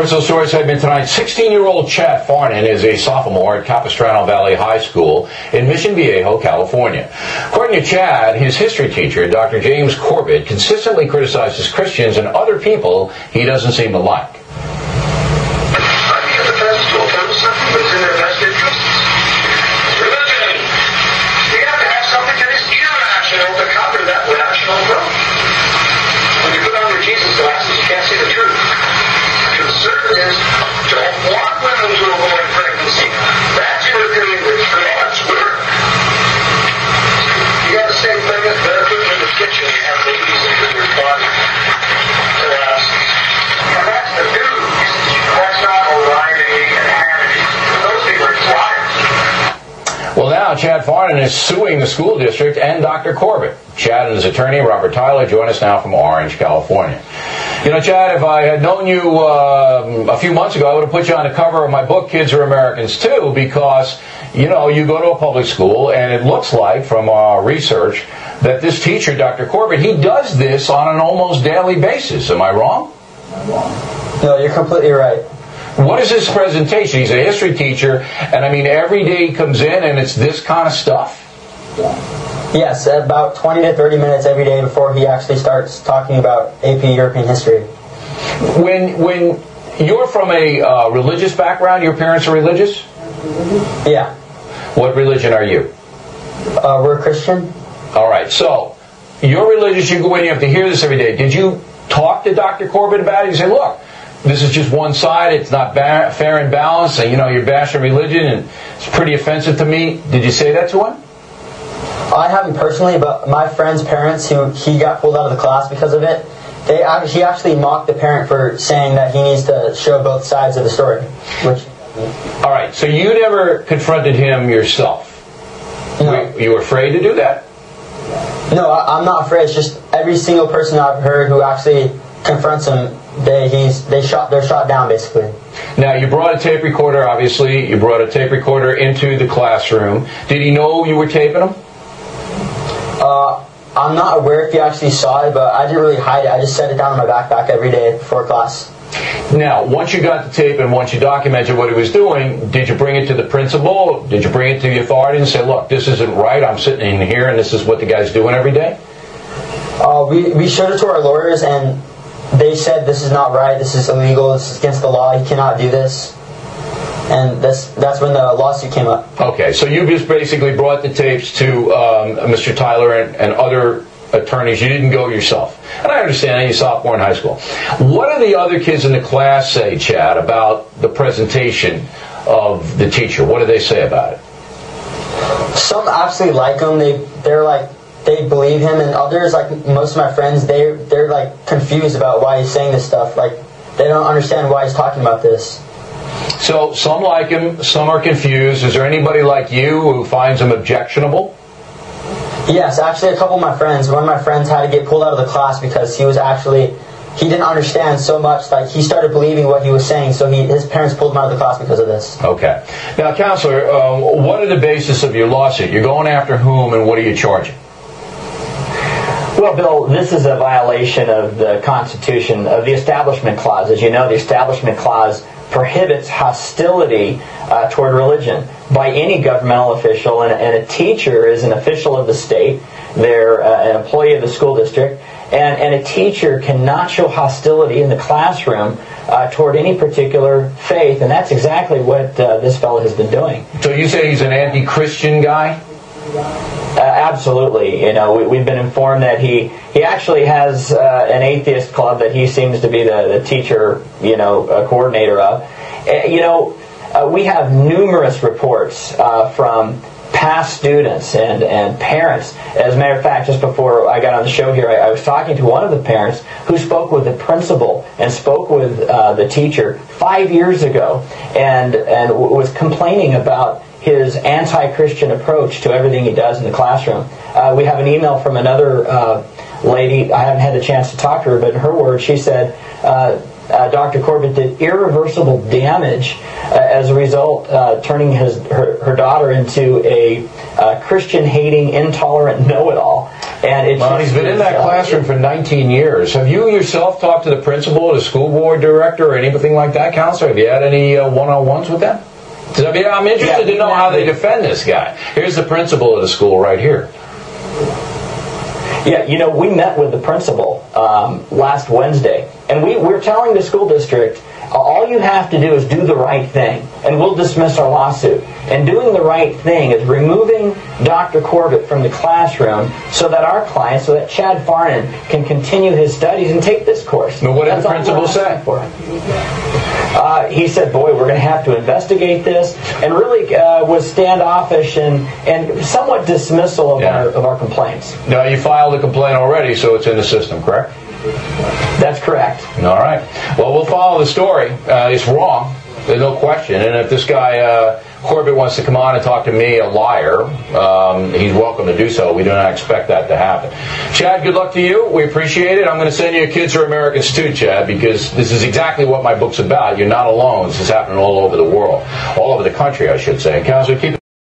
Personal Story segment tonight. 16-year-old Chad Farnan is a sophomore at Capistrano Valley High School in Mission Viejo, California. According to Chad, his history teacher, Dr. James Corbett, consistently criticizes Christians and other people he doesn't seem to like. I think the parents will tell something that's in their best interests. Religion. You have to have something that is irrational to cover that rational growth. When you put on your Jesus glasses, you can't see the truth. Conservatives don't want women to avoid pregnancy. That's interfering with God's word. You got the same thing as barefoot in the kitchen. You have babies into your body. And that's the news. That's not O'Reilly and Hannity. Those people are flyers. Well, now Chad Farnan is suing the school district and Dr. Corbett. Chad and his attorney, Robert Tyler, join us now from Orange, California. You know, Chad, if I had known you a few months ago, I would have put you on the cover of my book, Kids Are Americans Too, because, you know, you go to a public school, and it looks like, from our research, that this teacher, Dr. Corbett, he does this on an almost daily basis. Am I wrong? No, you're completely right. What is his presentation? He's a history teacher, and I mean, every day he comes in and it's this kind of stuff? Yes, about 20 to 30 minutes every day before he actually starts talking about AP European history. When you're from a religious background, your parents are religious? Yeah. What religion are you? We're Christian. All right, so you're religious, you go in, you have to hear this every day. Did you talk to Dr. Corbett about it? You say, look, this is just one side, it's not fair and balanced, and you know, you're bashing religion, and it's pretty offensive to me. Did you say that to him? I haven't personally, but my friend's parents, who he got pulled out of the class because of it, he actually mocked the parent for saying that he needs to show both sides of the story. All right, so you never confronted him yourself? No. You were afraid to do that? No, I'm not afraid. It's just every single person I've heard who actually confronts him, they're shot down, basically. Now, you brought a tape recorder, obviously. You brought a tape recorder into the classroom. Did he know you were taping him? I'm not aware if he actually saw it, but I didn't really hide it. I just set it down in my backpack every day before class. Now, once you got the tape and once you documented what he was doing, did you bring it to the principal? Did you bring it to the authority and say, look, this isn't right, I'm sitting in here and this is what the guy's doing every day? We showed it to our lawyers, and they said this is not right, this is illegal, this is against the law, he cannot do this. And that's when the lawsuit came up. Okay, so you just basically brought the tapes to Mr. Tyler and other attorneys. You didn't go yourself. And I understand you're a sophomore in high school. What do the other kids in the class say, Chad, about the presentation of the teacher? What do they say about it? Some absolutely like him. They believe him, and others, like most of my friends, they're like confused about why he's saying this stuff. Like, they don't understand why he's talking about this. So some like him, some are confused. Is there anybody like you who finds him objectionable? Yes, actually a couple of my friends. One of my friends had to get pulled out of the class because he didn't understand so much. Like, he started believing what he was saying, so his parents pulled him out of the class because of this. Okay. Now, Counselor, what are the basis of your lawsuit? You're going after whom, and what are you charging? Well, Bill, this is a violation of the Constitution, of the Establishment Clause. As you know, the Establishment Clause prohibits hostility toward religion by any governmental official, and a teacher is an official of the state. They're an employee of the school district, and a teacher cannot show hostility in the classroom toward any particular faith, and that's exactly what this fellow has been doing. So you say he's an anti-Christian guy? Absolutely. You know, we've been informed that he actually has an atheist club that he seems to be the teacher, coordinator of. We have numerous reports from past students and parents. As a matter of fact, just before I got on the show here, I was talking to one of the parents who spoke with the principal and spoke with the teacher 5 years ago and was complaining about his anti-Christian approach to everything he does in the classroom. We have an email from another lady. I haven't had the chance to talk to her, but in her words, she said Dr. Corbett did irreversible damage as a result, turning her daughter into a Christian-hating, intolerant know-it-all. And it's well, he's been in that classroom for 19 years. Have you yourself talked to the principal, the school board director, or anything like that, counselor? Have you had any one-on-ones with them? I'm interested to know how they defend this guy. Here's the principal of the school right here. Yeah, we met with the principal last Wednesday, and we're telling the school district, all you have to do is do the right thing, and we'll dismiss our lawsuit. And doing the right thing is removing Dr. Corbett from the classroom so that our client, so that Chad Farnan, can continue his studies and take this course. Now, what did the principal say? He said, boy, we're going to have to investigate this, and really was standoffish and somewhat dismissal of our complaints. Now, you filed a complaint already, so it's in the system, correct? That's correct. All right. Well, we'll follow the story. It's wrong. There's no question. And if this guy, Corbett, wants to come on and talk to me, a liar, he's welcome to do so. We do not expect that to happen. Chad, good luck to you. We appreciate it. I'm going to send you a Kids Are Americans too, Chad, because this is exactly what my book's about. You're not alone. This is happening all over the world. All over the country, I should say. Counselor, keep